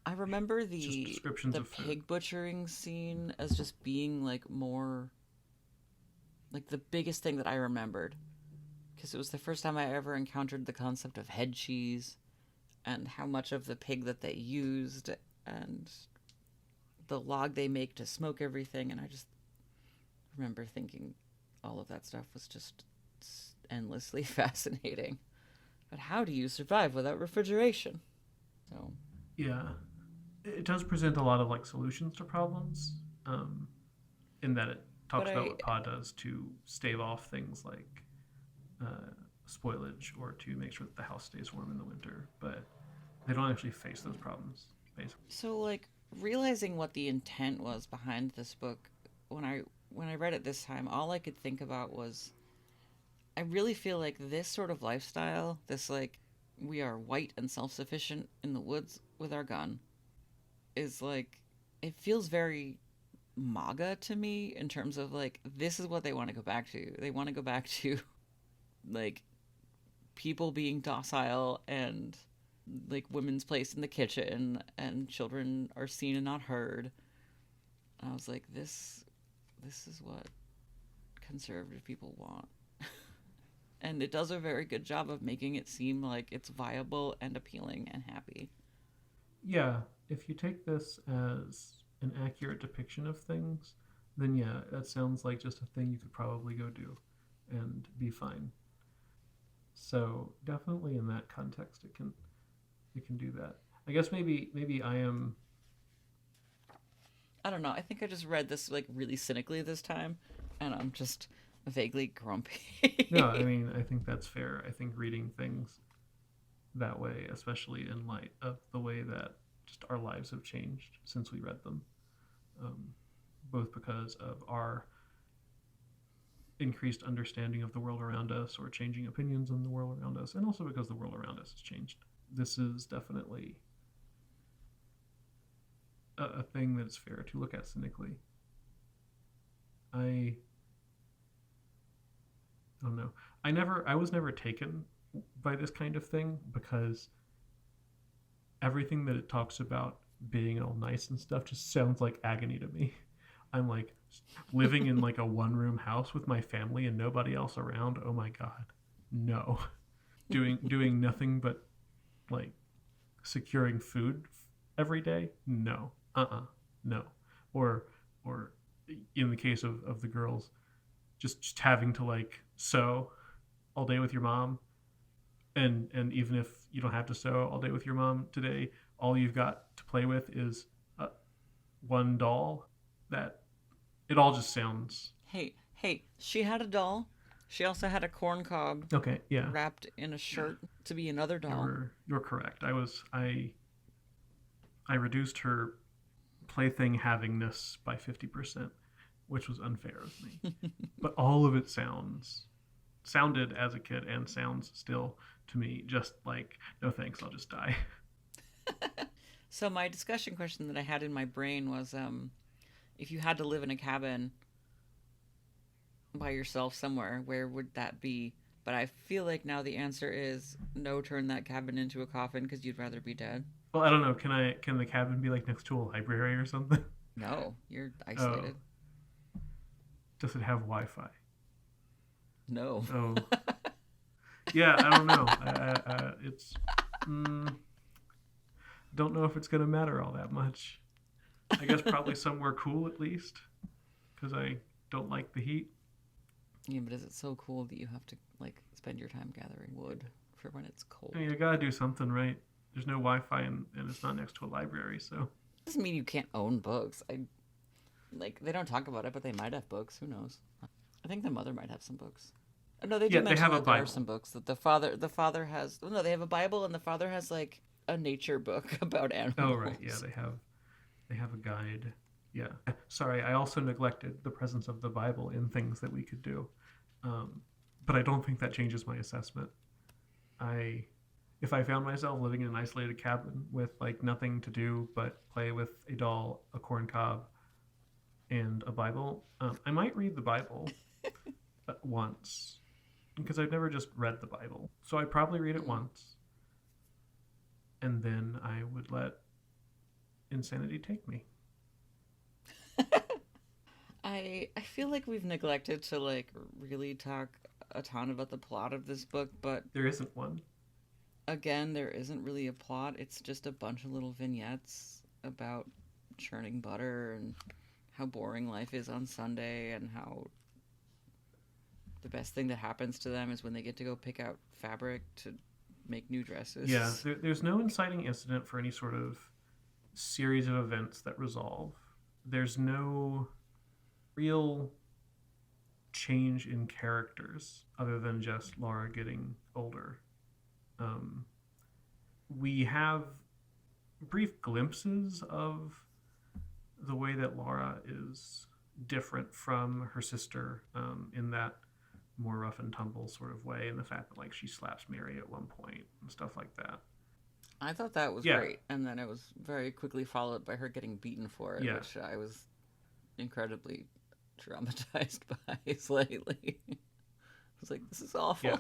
I remember Just the descriptions the of food. pig butchering scene as just being like more like the biggest thing that I remembered because it was the first time I ever encountered the concept of head cheese and how much of the pig that they used and the log they make to smoke everything. And I just remember thinking all of that stuff was just endlessly fascinating. But how do you survive without refrigeration? So, Yeah, it does present a lot of like solutions to problems. In that it but talks about I, what Pa does to stave off things like spoilage or to make sure that the house stays warm in the winter. But they don't actually face those problems, basically. so like realizing what the intent was behind this book when I read it this time, all I could think about was I really feel like this sort of lifestyle, this like we are white and self-sufficient in the woods with our gun, is like it feels very MAGA to me in terms of like this is what they want to go back to. They want to go back to like people being docile and like women's place in the kitchen and children are seen and not heard. And I was like, this is what conservative people want. And it does a very good job of making it seem like it's viable and appealing and happy. Yeah, if you take this as an accurate depiction of things, then yeah, that sounds like just a thing you could probably go do and be fine. So definitely in that context, it can do that. I guess maybe I am. I don't know. I think I just read this like really cynically this time, and I'm just vaguely No, I grumpy. mean I think that's fair. I think reading things that way, especially in light of the way that just our lives have changed since we read them, um, both because of our increased understanding of the world around us or changing opinions on the world around us, and also because the world around us has changed. This is definitely a thing that's fair to look at cynically. I I don't know. I was never taken by this kind of thing because everything that it talks about being all nice and stuff just sounds like agony to me. I'm like living in like a one room house with my family and nobody else around. Oh my god. No. Doing nothing but like securing food every day? No. No. Or or in the case of the girls, just having to like sew all day with your mom, and even if you don't have to sew all day with your mom today, all you've got to play with is one doll. That it all just sounds. Hey, she had a doll. She also had a corn cob Okay, yeah. wrapped in a Yeah. shirt to be another doll. You're correct. I reduced her plaything havingness by 50%, which was unfair of me. But all of it sounded as a kid and sounds still to me just like, no thanks, I'll just die. So my discussion question that I had in my brain was, if you had to live in a cabin by yourself somewhere, where would that be? But I feel like now the answer is no, turn that cabin into a coffin because you'd rather be dead. Well, I don't know. Can the cabin be like next to a library or something? No, you're Oh, isolated. does it have Wi-Fi? No. Oh, yeah. I don't know. It's mm, don't know if it's gonna matter all that much. I guess probably somewhere cool at least, because I don't like the heat. Yeah, but is it so cool that you have to like spend your time gathering wood for when it's cold? I mean, you gotta do something, right? There's no Wi-Fi and it's not next to a library, so Doesn't mean you can't own books. I like they don't talk about it, but they might have books. Who knows? I think the mother might have some books. Oh, no, they do yeah, they mention have a that there are Bible. some books that the father has. Oh, no, they have a Bible and the father has like a nature book about Oh, right. Yeah, animals. they have a guide. Yeah. Sorry, I also neglected the presence of the Bible in things that we could do. Um, but I don't think that changes my assessment. I if I found myself living in an isolated cabin with like nothing to do but play with a doll, a corn cob, and a Bible, I might read the Bible once because I've never just read the Bible. So I'd probably read it Mm. once, and then I would let insanity take me. I feel like we've neglected to like really talk a ton about the plot of this book, but There isn't one. again, there isn't really a plot. It's just a bunch of little vignettes about churning butter and how boring life is on Sunday and how the best thing that happens to them is when they get to go pick out fabric to make new Yeah, dresses. there's no inciting incident for any sort of series of events that resolve. There's no real change in characters other than just Laura getting older. Um, we have brief glimpses of the way that Laura is different from her sister in that more rough and tumble sort of way, and the fact that like she slaps Mary at one point and stuff like that. I thought that was Yeah, great, and then it was very quickly followed by her getting beaten for it, yeah, which I was incredibly traumatized by slightly. I was like, this is yeah. awful.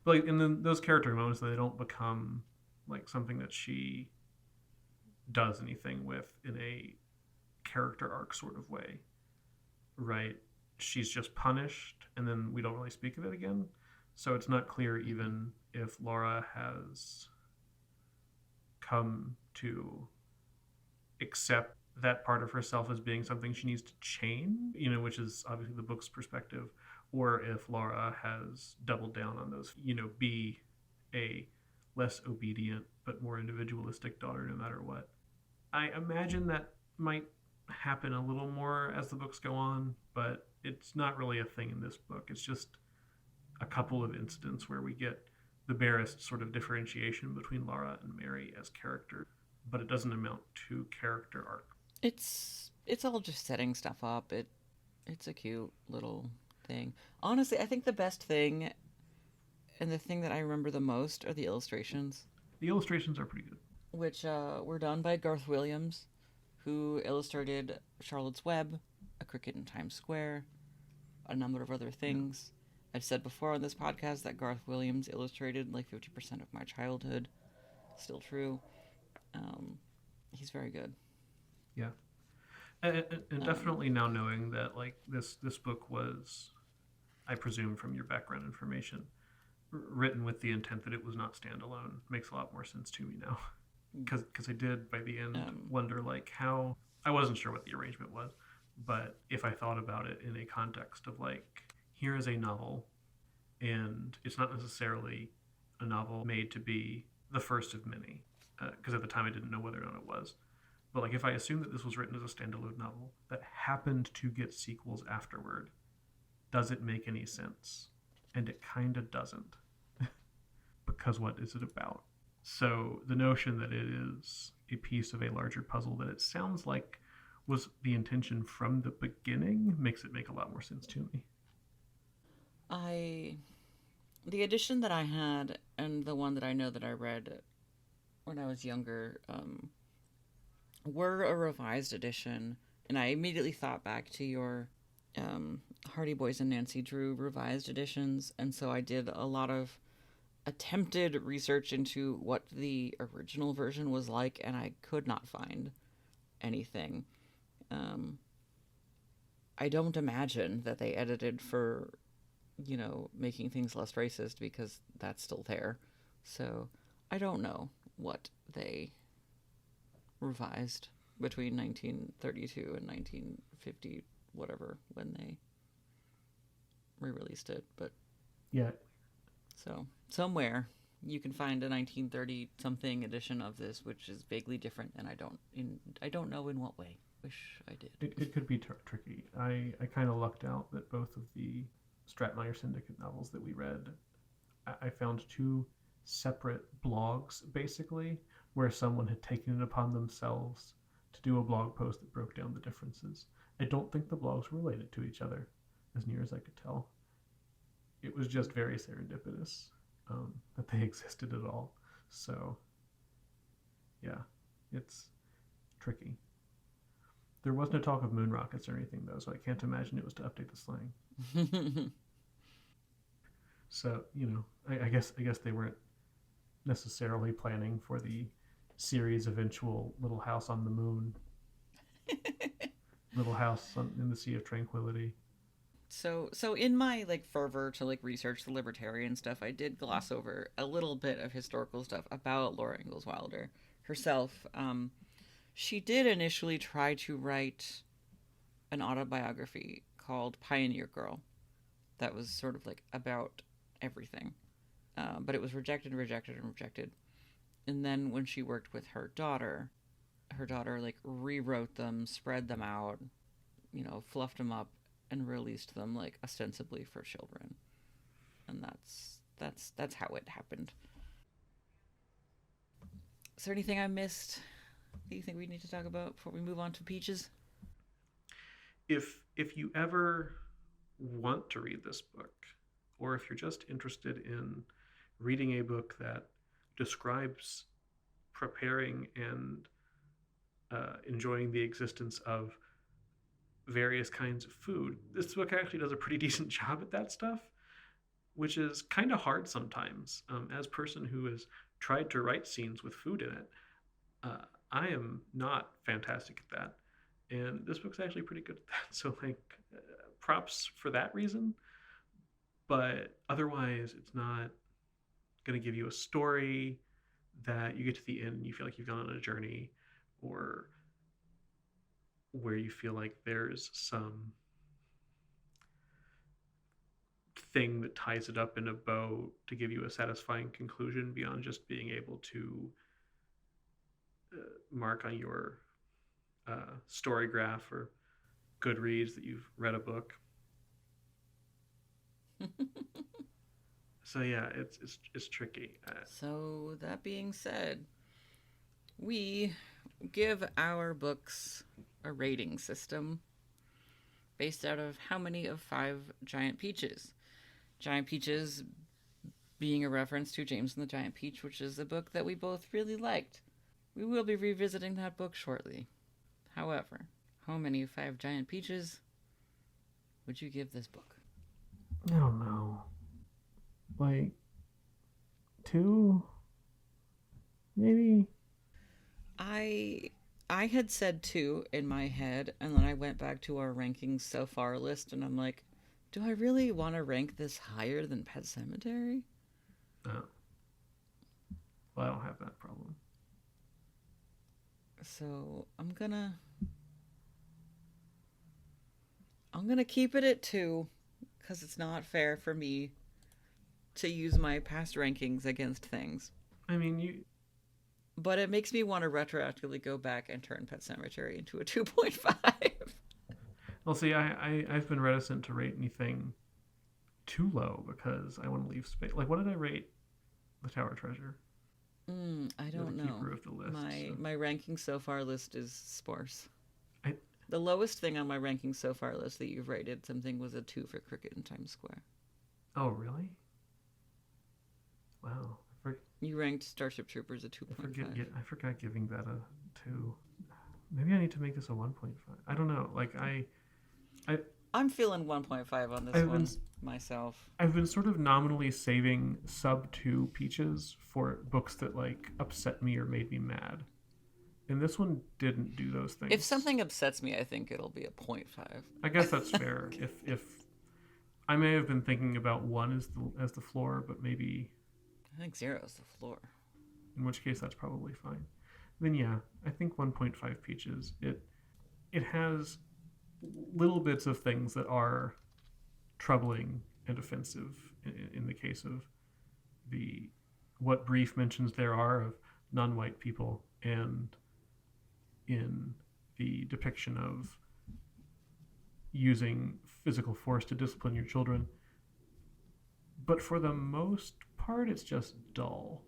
But like in those character moments, they don't become like something that she does anything with in a character arc sort of way, right? She's just punished, and then we don't really speak of it again. So it's not clear even if Laura has come to accept that part of herself as being something she needs to change, which is obviously the book's perspective, or if Laura has doubled down on those, be a less obedient but more individualistic daughter no matter what. I imagine that might happen a little more as the books go on, but it's not really a thing in this book. It's just a couple of incidents where we get the barest sort of differentiation between Laura and Mary as characters, but it doesn't amount to character arc. It's all just setting stuff up. It's a cute little thing. Honestly, I think the best thing and the thing that I remember the most are the illustrations, The illustrations are pretty good. which were done by Garth Williams, who illustrated Charlotte's Web, A Cricket in Times Square, a number of other Yeah, things. I've said before on this podcast that Garth Williams illustrated like 50% of my childhood. Still true. Um, he's very good. yeah, and Um, definitely now knowing that like this book was, I presume from your background information, written with the intent that it was not standalone makes a lot more sense to me now. Because I did by the end um, wonder like how I wasn't sure what the arrangement was, but if I thought about it in a context of like here is a novel, and it's not necessarily a novel made to be the first of many, because at the time I didn't know whether or not it was. But like if I assume that this was written as a standalone novel that happened to get sequels afterward, does it make any sense? and it kind of doesn't. Because what is it about? So the notion that it is a piece of a larger puzzle that it sounds like was the intention from the beginning makes it make a lot more sense to me. I the edition that I had and the one that I know that I read when I was younger were a revised edition, and I immediately thought back to your Hardy Boys and Nancy Drew revised editions, and so I did a lot of attempted research into what the original version was like, and I could not find anything. Um, I don't imagine that they edited for, making things less racist because that's still there. So I don't know what they revised between 1932 and 1950, whatever, when they re-released it. But Yeah, so somewhere you can find a 1930 something edition of this, which is vaguely different, and I don't know in what way. Wish I did. it could be tricky. I kind of lucked out that both of the Stratmeyer Syndicate novels that we read, I found two separate blogs, basically, where someone had taken it upon themselves to do a blog post that broke down the differences. I don't think the blogs were related to each other, as near as I could tell. It was just very serendipitous that they existed at all. So, yeah, it's tricky. There was no talk of moon rockets or anything, though, so I can't imagine it was to update the slang. So, I guess they weren't necessarily planning for the series' eventual Little House on the Moon, Little House in the Sea of Tranquility. So in my fervor to research the libertarian stuff, I did gloss over a little bit of historical stuff about Laura Ingalls Wilder herself. She did initially try to write an autobiography called Pioneer Girl that was sort of about everything. But it was rejected, rejected, and rejected. And then when she worked with her daughter rewrote them, spread them out, fluffed them up, and released them ostensibly for children. And that's how it happened. Is there anything I missed that you think we need to talk about before we move on to Peaches? If you ever want to read this book, or if you're just interested in reading a book that describes preparing and enjoying the existence of various kinds of food, this book actually does a pretty decent job at that stuff, which is kind of hard sometimes. As a person who has tried to write scenes with food in it, I am not fantastic at that. And this book's actually pretty good at that. So, props for that reason. But otherwise, it's not going to give you a story that you get to the end and you feel like you've gone on a journey, or where you feel like there's some thing that ties it up in a bow to give you a satisfying conclusion beyond just being able to mark on your story graph or Goodreads that you've read a book. So yeah, it's tricky. So that being said, we give our books a rating system based out of how many of 5 giant peaches. Giant Peaches being a reference to James and the Giant Peach, which is a book that we both really liked. We will be revisiting that book shortly. However, how many of 5 giant peaches would you give this book? I don't know. 2? Maybe? I had said 2 in my head, and then I went back to our rankings so far list, and I'm like, do I really want to rank this higher than Pet Sematary? Oh. Well, I don't have that problem. So I'm gonna keep it at 2, because it's not fair for me to use my past rankings against things. I mean, But it makes me want to retroactively go back and turn Pet Sematary into a 2.5. Well, see, I've been reticent to rate anything too low because I want to leave space. Like, what did I rate the Tower Treasure? I You're don't the know. keeper of the list. My ranking so far list is sparse. I, The lowest thing on my ranking so far list that you've rated something was a 2 for Cricket in Times Square. oh, really? Wow. You ranked Starship Troopers a 2.5. I forgot giving that a 2. Maybe I need to make this a 1.5. I don't know. Like, I'm feeling 1.5 on this one myself. I've been sort of nominally saving sub 2 peaches for books that, like, upset me or made me mad. And this one didn't do those things. If something upsets me, I think it'll be a 0.5. I guess that's fair. If I may have been thinking about 1 as the floor, but maybe... I think 0 is the floor. In which case, that's probably fine. Then yeah, I think 1.5 peaches. It has little bits of things that are troubling and offensive in the case of what brief mentions there are of non-white people, and in the depiction of using physical force to discipline your children. But for the most part, it's just dull.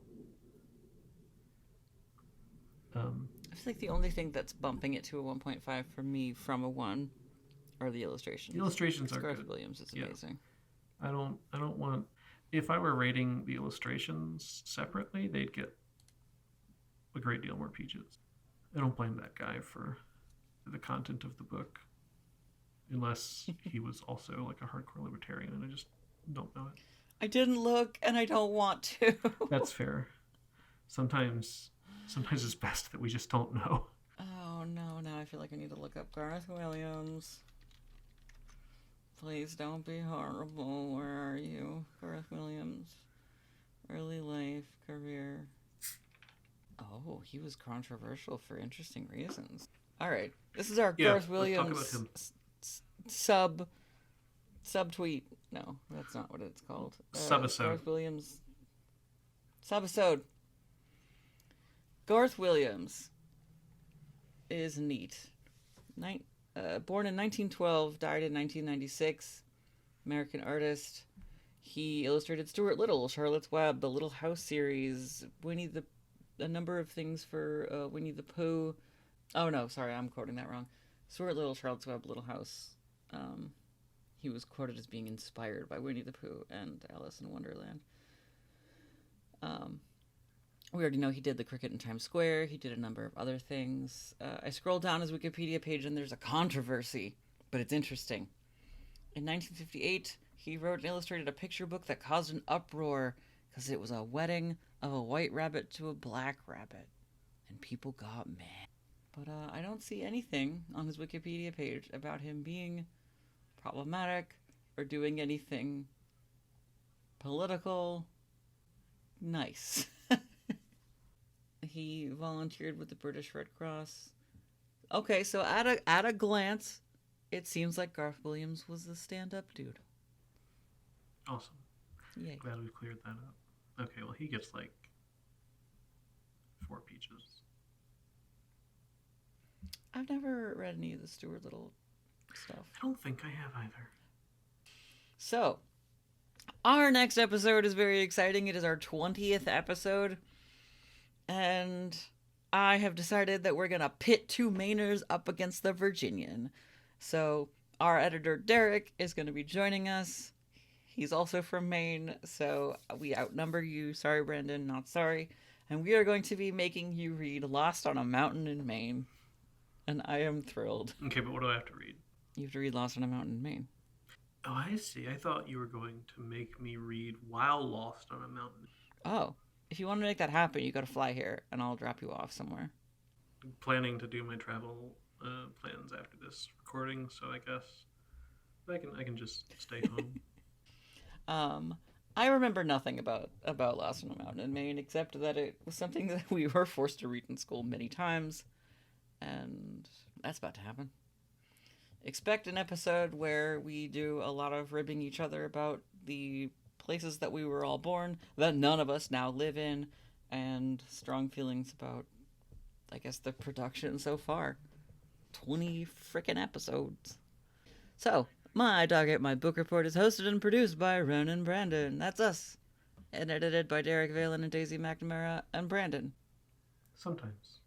I feel like the only thing that's bumping it to a 1.5 for me from a 1 are the illustrations. The illustrations are Garth good. Williams is amazing. I don't want... If I were rating the illustrations separately, they'd get a great deal more peaches. I don't blame that guy for the content of the book, unless he was also like a hardcore libertarian, and I just don't know it. I didn't look, and I don't want to. That's fair. Sometimes it's best that we just don't know. Oh no, now I feel like I need to look up Garth Williams. Please don't be horrible. Where are you? Garth Williams. Early life, career. Oh, he was controversial for interesting reasons. Alright, this is our Garth Williams sub-tweet. No, that's not what it's called. Subisode. Garth Williams. Subisode. Garth Williams is neat. Born in 1912, died in 1996. American artist. He illustrated Stuart Little, Charlotte's Web, the Little House series, a number of things for Winnie the Pooh. Oh no, sorry, I'm quoting that wrong. Stuart Little, Charlotte's Web, Little House. He was quoted as being inspired by Winnie the Pooh and Alice in Wonderland. We already know he did the Cricket in Times Square. He did a number of other things. I scrolled down his Wikipedia page and there's a controversy, but it's interesting. In 1958, he wrote and illustrated a picture book that caused an uproar because it was a wedding of a white rabbit to a black rabbit, and people got mad. But I don't see anything on his Wikipedia page about him being problematic or doing anything political nice. He volunteered with the British Red Cross. Okay, so at a glance, it seems like Garth Williams was the stand-up dude. Awesome. Yay. Glad we cleared that up. Okay, well, he gets like 4 peaches. I've never read any of the Stuart Little stuff. I don't think I have either. So, our next episode is very exciting. It is our 20th episode. And I have decided that we're going to pit 2 Mainers up against the Virginian. So, our editor, Derrick, is going to be joining us. He's also from Maine, so we outnumber you. Sorry, Brandon, not sorry. And we are going to be making you read Lost on a Mountain in Maine. And I am thrilled. Okay, but what do I have to read? You have to read Lost on a Mountain in Maine. Oh, I see. I thought you were going to make me read while lost on a mountain. Oh, if you want to make that happen, you got to fly here, and I'll drop you off somewhere. I'm planning to do my travel plans after this recording, so I guess I can just stay home. I remember nothing about Lost on a Mountain in Maine, except that it was something that we were forced to read in school many times, and that's about to happen. Expect an episode where we do a lot of ribbing each other about the places that we were all born, that none of us now live in, and strong feelings about, I guess, the production so far. 20 frickin' episodes. So, My Dog Ate My Book Report is hosted and produced by Wren and Brandon. That's us. And edited by Derrick Valen and Daisy McNamara and Brandon. Sometimes.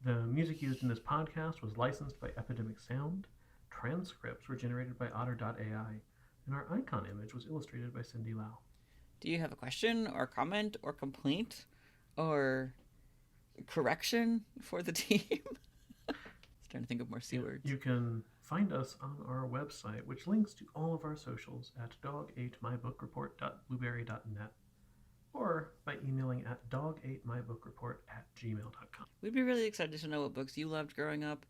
The music used in this podcast was licensed by Epidemic Sound. Transcripts were generated by Otter.ai. And our icon image was illustrated by Cindy Lau. Do you have a question or comment or complaint or correction for the team? I was trying to think of more C words. You can find us on our website, which links to all of our socials at dogatemybookreport.blueberry.net or by emailing at dogatemybookreport@gmail.com. We'd be really excited to know what books you loved growing up.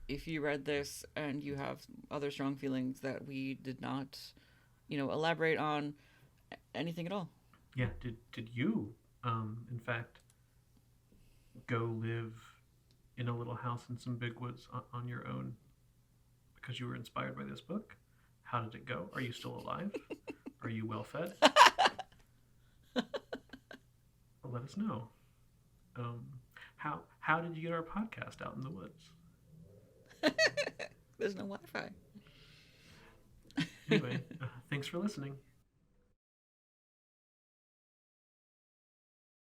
If you read this and you have other strong feelings that we did not, elaborate on, anything at all. Yeah, did you, in fact, go live in a little house in some big woods on your own because you were inspired by this book? How did it go? Are you still alive? Are you well fed? Let us know. How did you get our podcast out in the woods? There's no Wi-Fi. Anyway, thanks for listening.